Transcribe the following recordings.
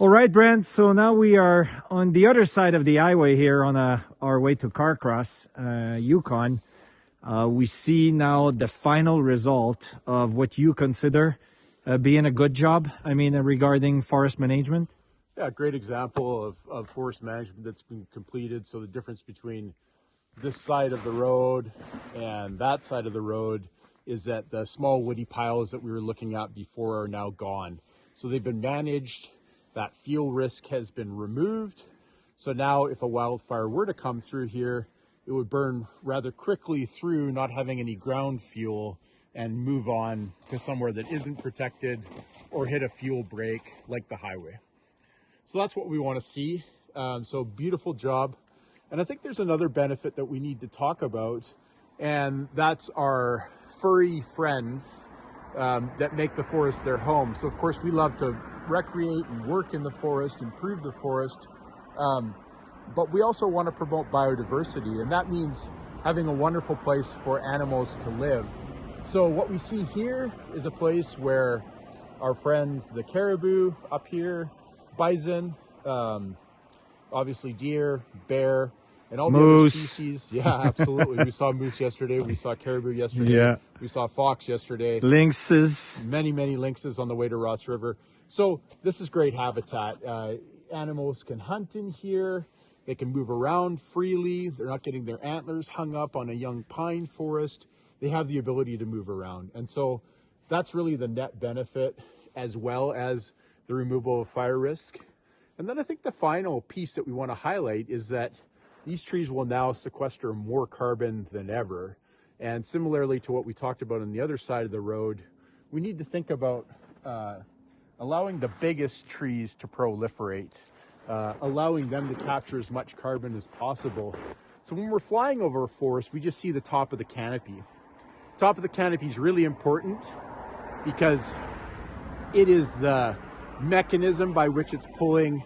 All right, Brent. So now we are on the other side of the highway here on our way to Carcross, Yukon. We see now the final result of what you consider being a good job. I mean, regarding forest management. Yeah, great example of forest management that's been completed. So the difference between this side of the road and that side of the road is that the small woody piles that we were looking at before are now gone. So they've been managed. That fuel risk has been removed. So now if a wildfire were to come through here, it would burn rather quickly through, not having any ground fuel, and move on to somewhere that isn't protected or hit a fuel break like the highway. So that's what we want to see. So beautiful job. And I think there's another benefit that we need to talk about, and that's our furry friends that make the forest their home. So of course we love to recreate and work in the forest, improve the forest, but we also want to promote biodiversity, and that means having a wonderful place for animals to live. So what we see here is a place where our friends, the caribou up here, bison, obviously deer, bear, and all the other species. Yeah, absolutely. We saw moose yesterday. We saw caribou yesterday. Yeah. We saw fox yesterday. Lynxes. Many lynxes on the way to Ross River. So this is great habitat. Animals can hunt in here. They can move around freely. They're not getting their antlers hung up on a young pine forest. They have the ability to move around. And so that's really the net benefit, as well as the removal of fire risk. And then I think the final piece that we want to highlight is that these trees will now sequester more carbon than ever. And similarly to what we talked about on the other side of the road, we need to think about allowing the biggest trees to proliferate, allowing them to capture as much carbon as possible. So when we're flying over a forest, we just see the top of the canopy. Top of the canopy is really important because it is the mechanism by which it's pulling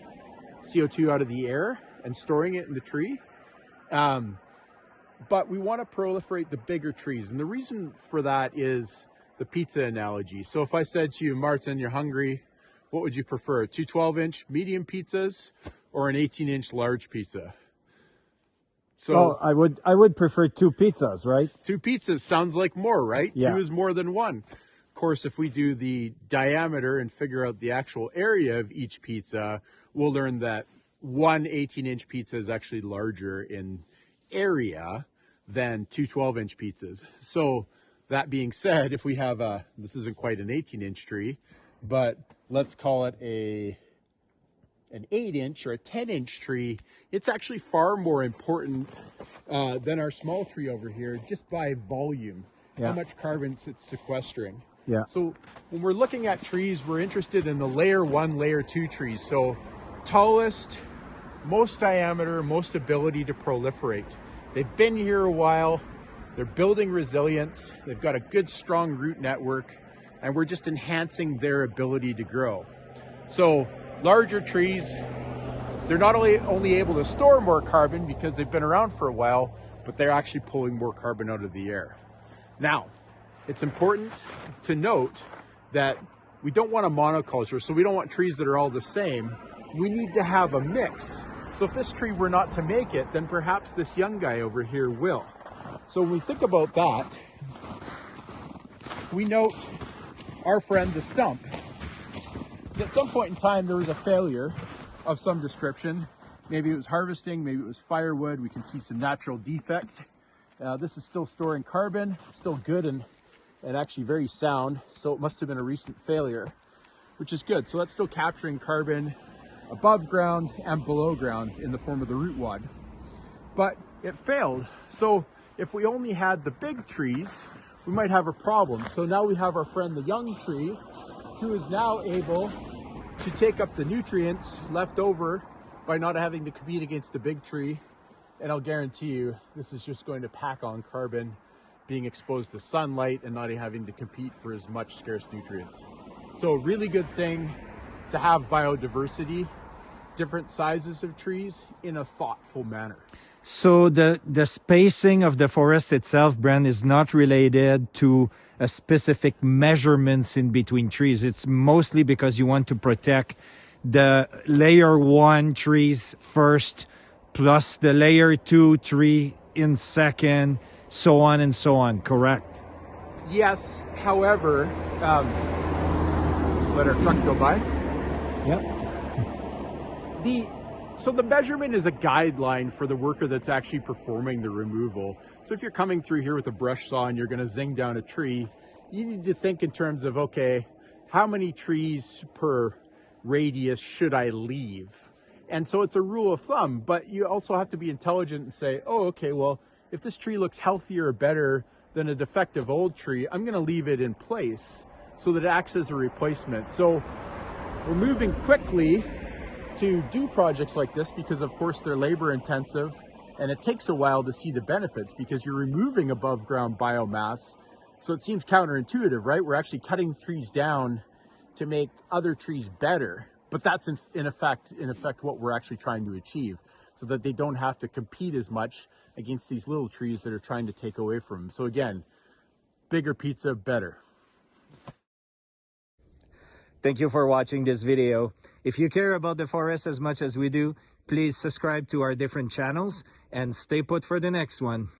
CO2 out of the air and storing it in the tree. But we want to proliferate the bigger trees. And the reason for that is the pizza analogy. So if I said to you, Martin, you're hungry, what would you prefer? 2 12-inch medium pizzas or an 18-inch large pizza? So well, I would prefer 2 pizzas, right? 2 pizzas sounds like more, right? Yeah. 2 is more than 1. Of course, if we do the diameter and figure out the actual area of each pizza, we'll learn that 1 18-inch pizza is actually larger in area than 2 12-inch pizzas. So that being said, if we have this isn't quite an 18-inch tree, but let's call it an 8-inch or a 10-inch tree, it's actually far more important than our small tree over here, just by volume, how much carbon it's sequestering. Yeah. So when we're looking at trees, we're interested in the layer 1, layer 2 trees. So tallest, most diameter, most ability to proliferate. They've been here a while. They're building resilience. They've got a good, strong root network, and we're just enhancing their ability to grow. So larger trees, they're not only able to store more carbon because they've been around for a while, but they're actually pulling more carbon out of the air. Now, it's important to note that we don't want a monoculture, so we don't want trees that are all the same. We need to have a mix. So if this tree were not to make it, then perhaps this young guy over here will. So when we think about that, we note our friend the stump. So at some point in time, there was a failure of some description. Maybe it was harvesting, maybe it was firewood. We can see some natural defect. This is still storing carbon, it's still good and actually very sound. So it must have been a recent failure, which is good. So that's still capturing carbon above ground and below ground in the form of the root wad. But it failed. So if we only had the big trees, we might have a problem. So now we have our friend the young tree, who is now able to take up the nutrients left over by not having to compete against the big tree. And I'll guarantee you, this is just going to pack on carbon, being exposed to sunlight and not having to compete for as much scarce nutrients. So a really good thing to have biodiversity, different sizes of trees in a thoughtful manner. So the spacing of the forest itself, Brent, is not related to a specific measurements in between trees. It's mostly because you want to protect the layer 1 trees first, plus the layer 2 tree in second, so on and so on, correct? Yes, however, let our truck go by. Yep. So the measurement is a guideline for the worker that's actually performing the removal. So if you're coming through here with a brush saw and you're going to zing down a tree, you need to think in terms of, okay, how many trees per radius should I leave? And so it's a rule of thumb, but you also have to be intelligent and say, oh, okay, well, if this tree looks healthier or better than a defective old tree, I'm going to leave it in place so that it acts as a replacement. So we're moving quickly to do projects like this because of course they're labor intensive and it takes a while to see the benefits because you're removing above ground biomass. So it seems counterintuitive, right? We're actually cutting trees down to make other trees better, but that's in effect what we're actually trying to achieve, so that they don't have to compete as much against these little trees that are trying to take away from them. So again, bigger pizza, better. Thank you for watching this video. If you care about the forest as much as we do, please subscribe to our different channels and stay put for the next one.